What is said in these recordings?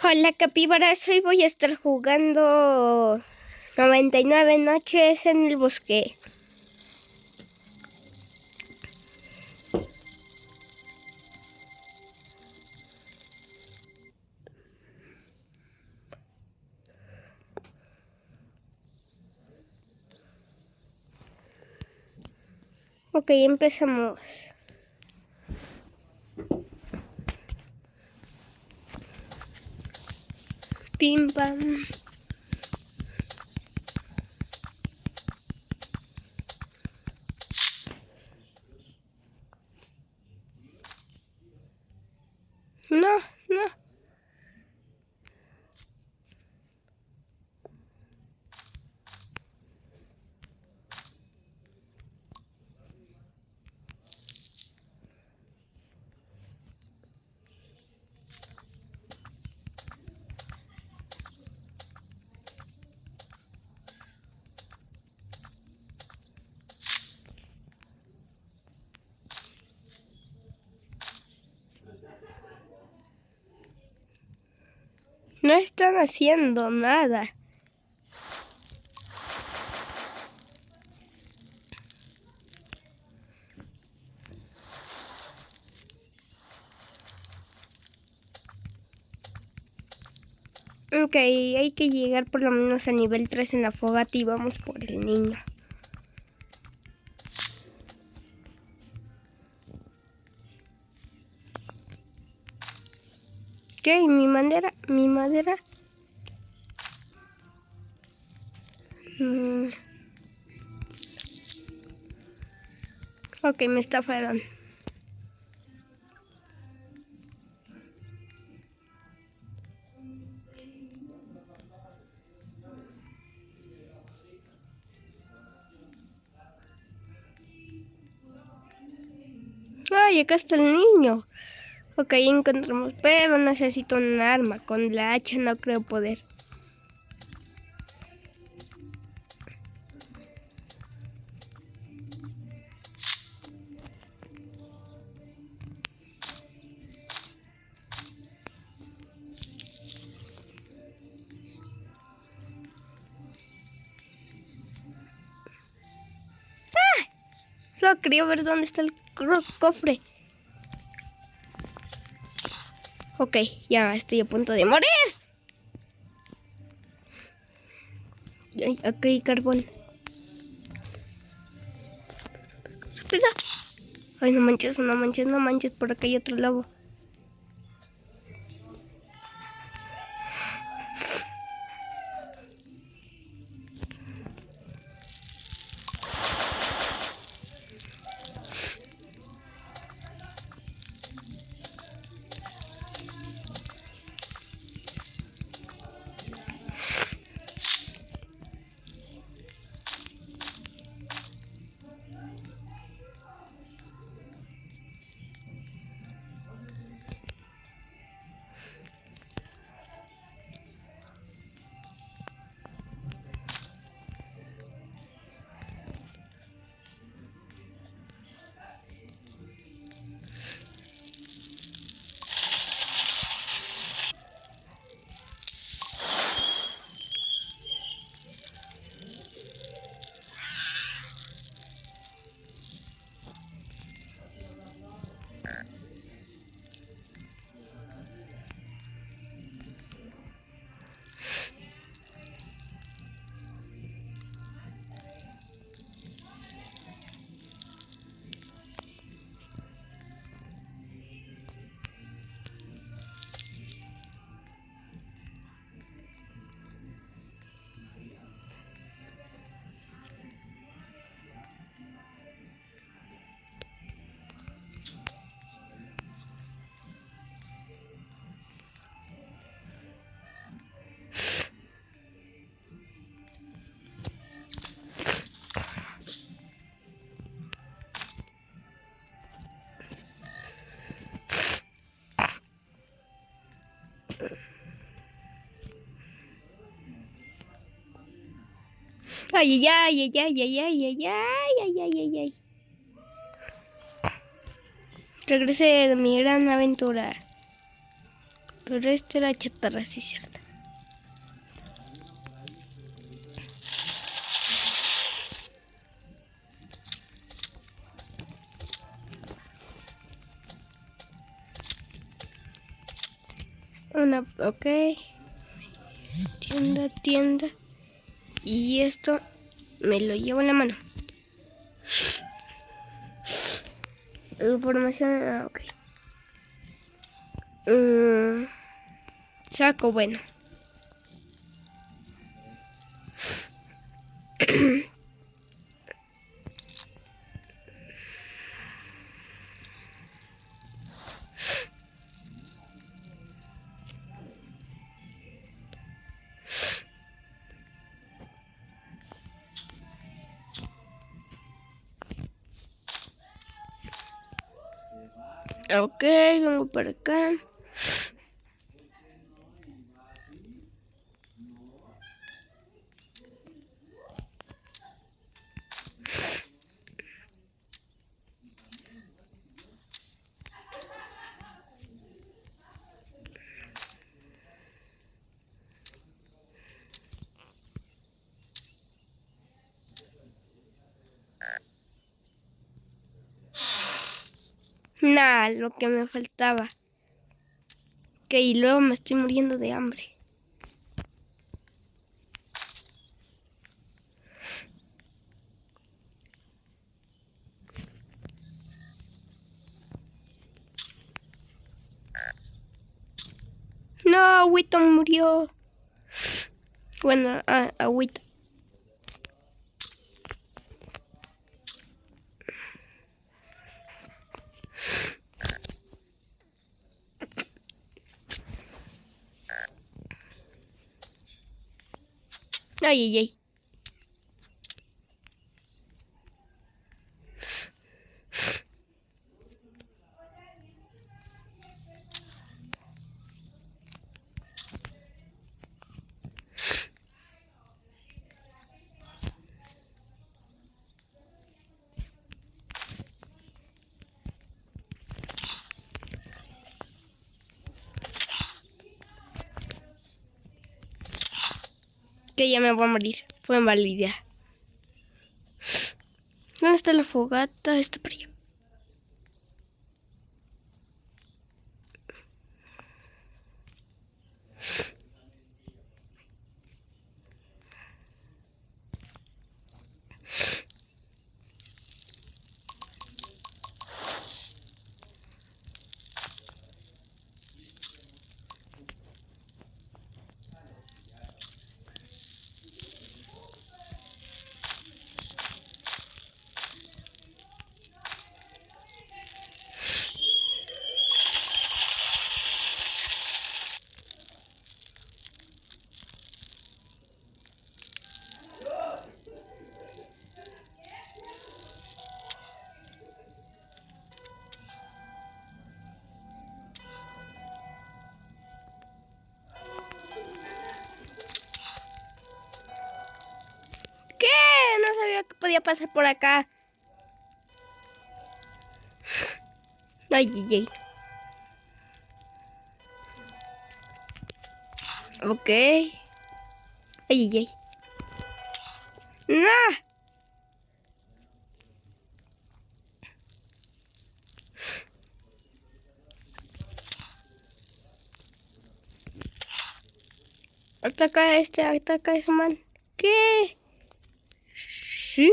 Hola capibaras, hoy voy a estar jugando 99 noches en el bosque. Ok, empezamos. Pim pam. No, no. No están haciendo nada. Ok, hay que llegar por lo menos a nivel 3 en la fogata y vamos por el niño. Ok, mi madera. Ok, me estafaron. Ay, acá está el niño. Ok, encontramos, pero necesito un arma. Con la hacha no creo poder. Solo quería ver dónde está el cofre. Ok, ya estoy a punto de morir. Ay, aquí hay carbón. Rápido. Ay, no manches, no manches, no manches. Por acá hay otro lobo. Ay, ay, ay, ay, ay, ay, ay, ay, ay, ay, ay, ay. Regresé de mi gran aventura. Pero esta era chatarra, sí, cierto. Ok. Tienda. Y esto me lo llevo en la mano. Información, ok. Saco, bueno. Ok, vengo para acá. Nada, lo que me faltaba. Que y luego me estoy muriendo de hambre. No, Agüita murió. Bueno, Agüita. Ay. Que ya me voy a morir. Fue en validez. ¿Dónde está la fogata? Está por allá. ¿Qué? No sabía que podía pasar por acá. Ay. Ok. Ay. ¡Nah! Ataca ese man. ¿Qué? Sí.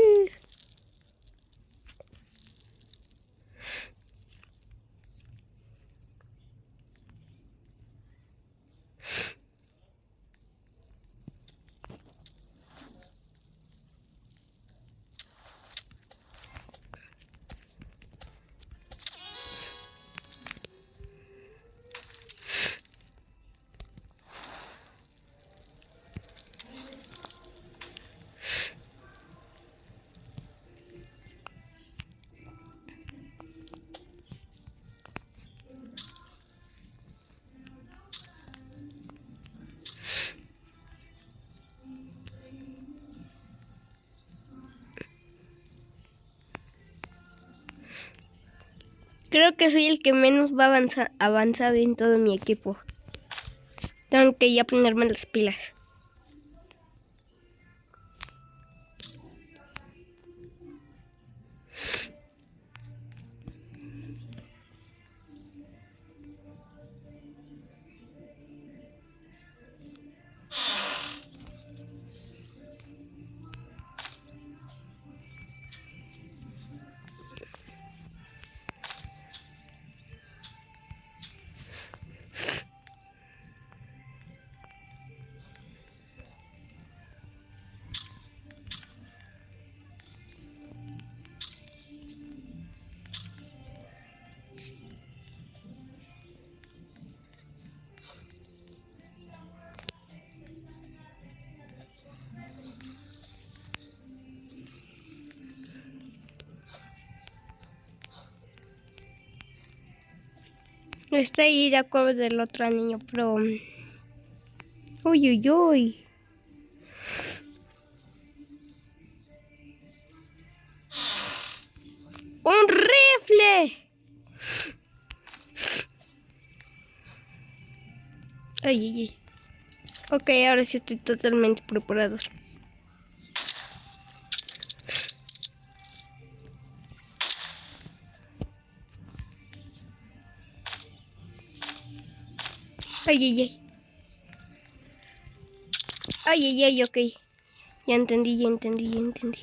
Creo que soy el que menos va avanzado en todo mi equipo. Tengo que ya ponerme las pilas. Está ahí de acuerdo del otro niño, pero... Uy, uy, uy. ¡Un rifle! Ay, ay, ay. Ok, ahora sí estoy totalmente preparado. Ay, ay, ay. Ay, ay, ay, ok. Ya entendí, ya entendí, ya entendí.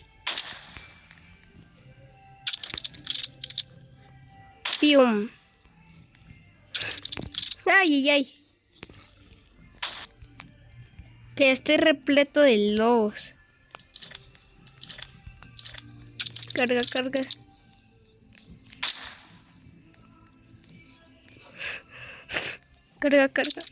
Pium. Ay, ay, ay. Que estoy repleto de lobos. Carga, carga. Carga, carga.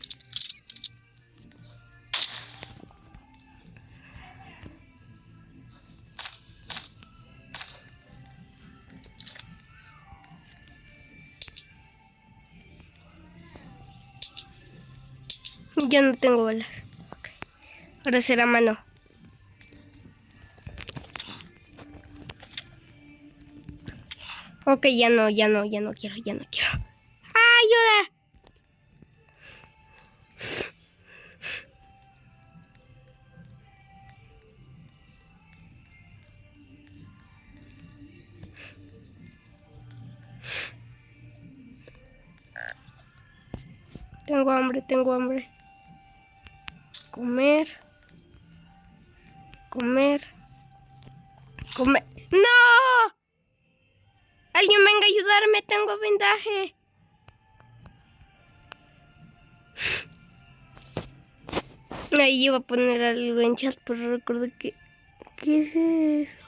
Yo no tengo balas. Okay. Ahora será mano. Ok, ya no quiero, ya no quiero. ¡Ah, ayuda! Tengo hambre, tengo hambre. Comer. Comer. Comer. ¡No! Alguien venga a ayudarme, tengo vendaje. Ahí iba a poner algo en chat, pero recuerdo que... ¿Qué es eso?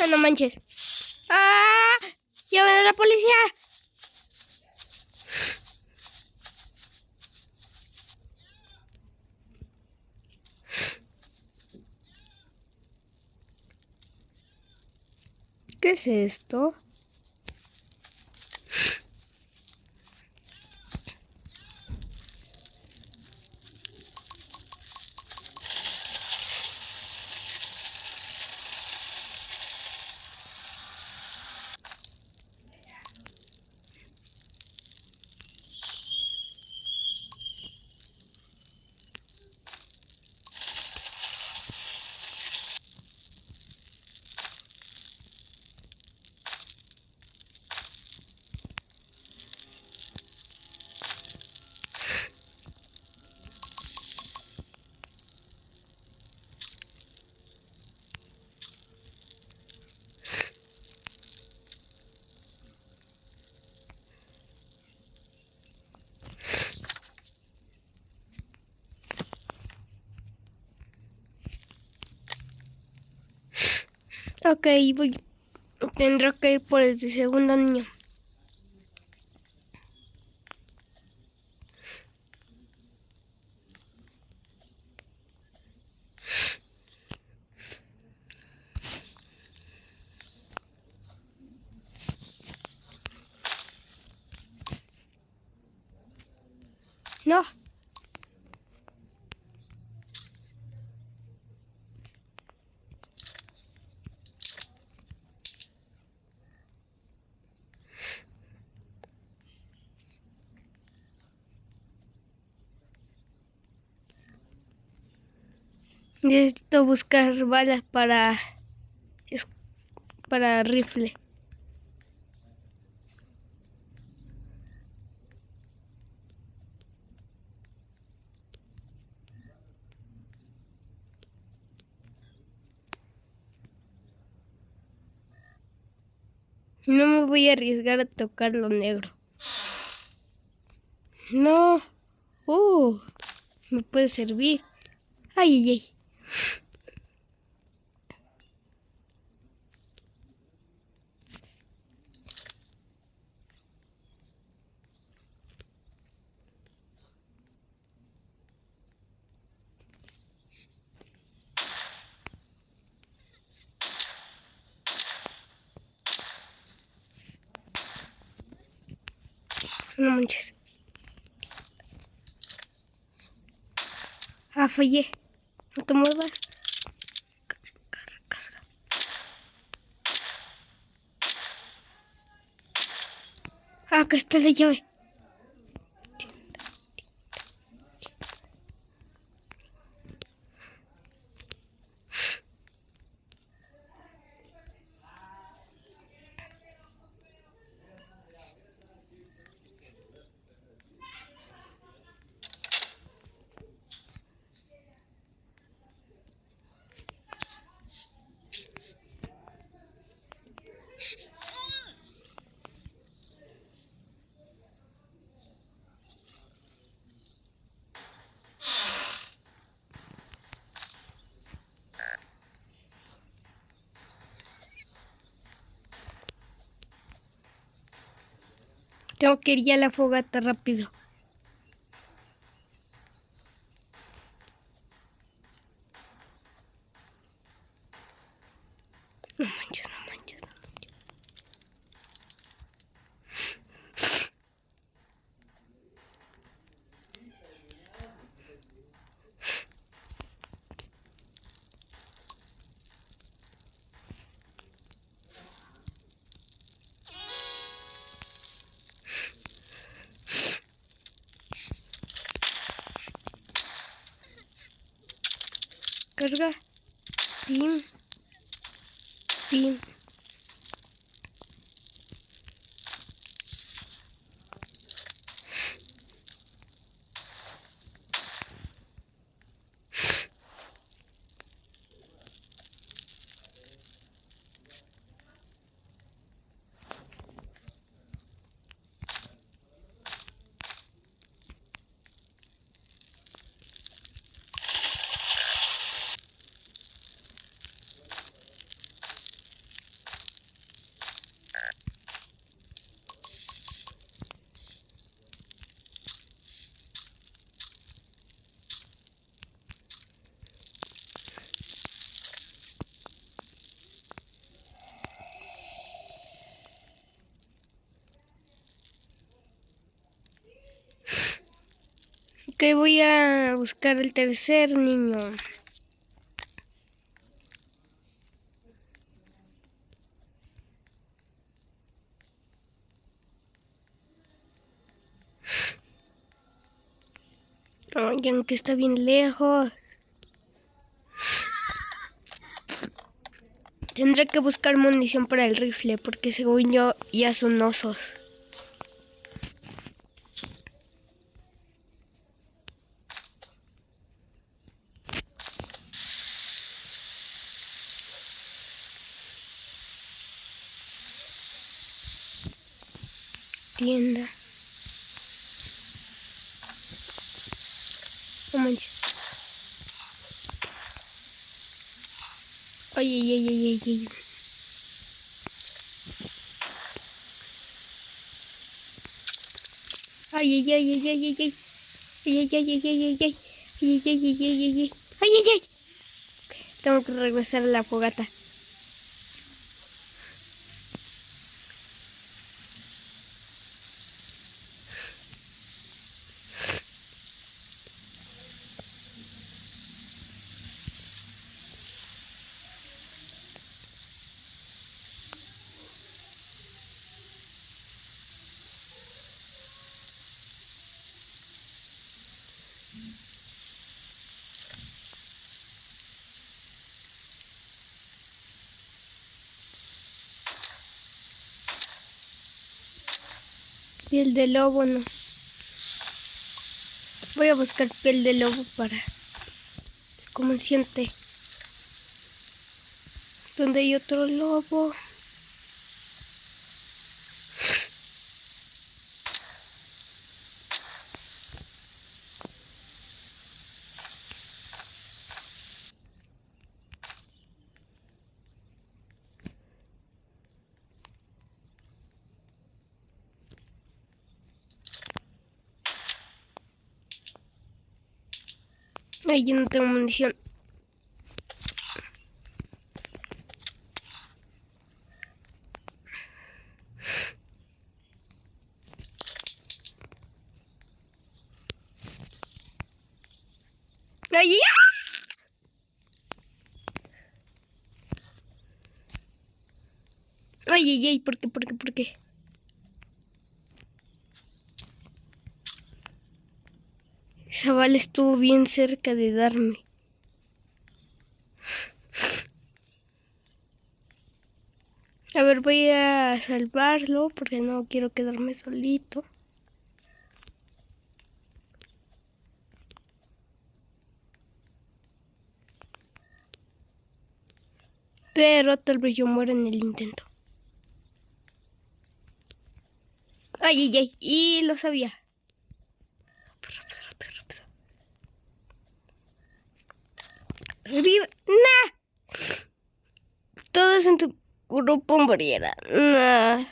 Ah, no manches. ¡Ah! ¡Llamen a la policía! ¿Qué es esto? Ok, voy. Tendré que ir por el segundo niño. No. Necesito buscar balas para rifle. No me voy a arriesgar a tocar lo negro. No. Me puede servir. Ay, ay, ay. No manches. Fallé. No te muevas. Carga. Acá está la llave. Tengo que ir ya a la fogata rápido. No manches. Carga. Pim. Ok, voy a buscar el tercer niño. Ay, aunque está bien lejos. Tendré que buscar munición para el rifle, porque según yo ya son osos. Tienda. No manches. Ay. Ay. Ay. Tengo que regresar a la fogata. Piel de lobo, no. Voy a buscar piel de lobo para... ¿Cómo se siente? ¿Dónde hay otro lobo? Ay, yo no tengo munición. ¡Ay, ya! Ay, ay, ay, ¿por qué? Esa bala estuvo bien cerca de darme. A ver, voy a salvarlo porque no quiero quedarme solito. Pero tal vez yo muera en el intento. Ay, ay, ay. Y lo sabía. Rápido. ¡Viva! ¡Nah! Todos en tu grupo murieran. ¡Nah!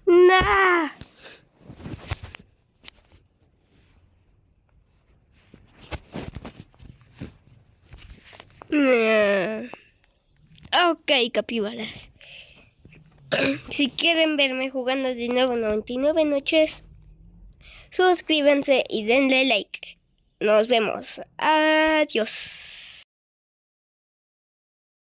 ¡Nah! ¡Nah! Ok, capibaras. Si quieren verme jugando de nuevo 99 noches, suscríbanse y denle like. Nos vemos. Adiós.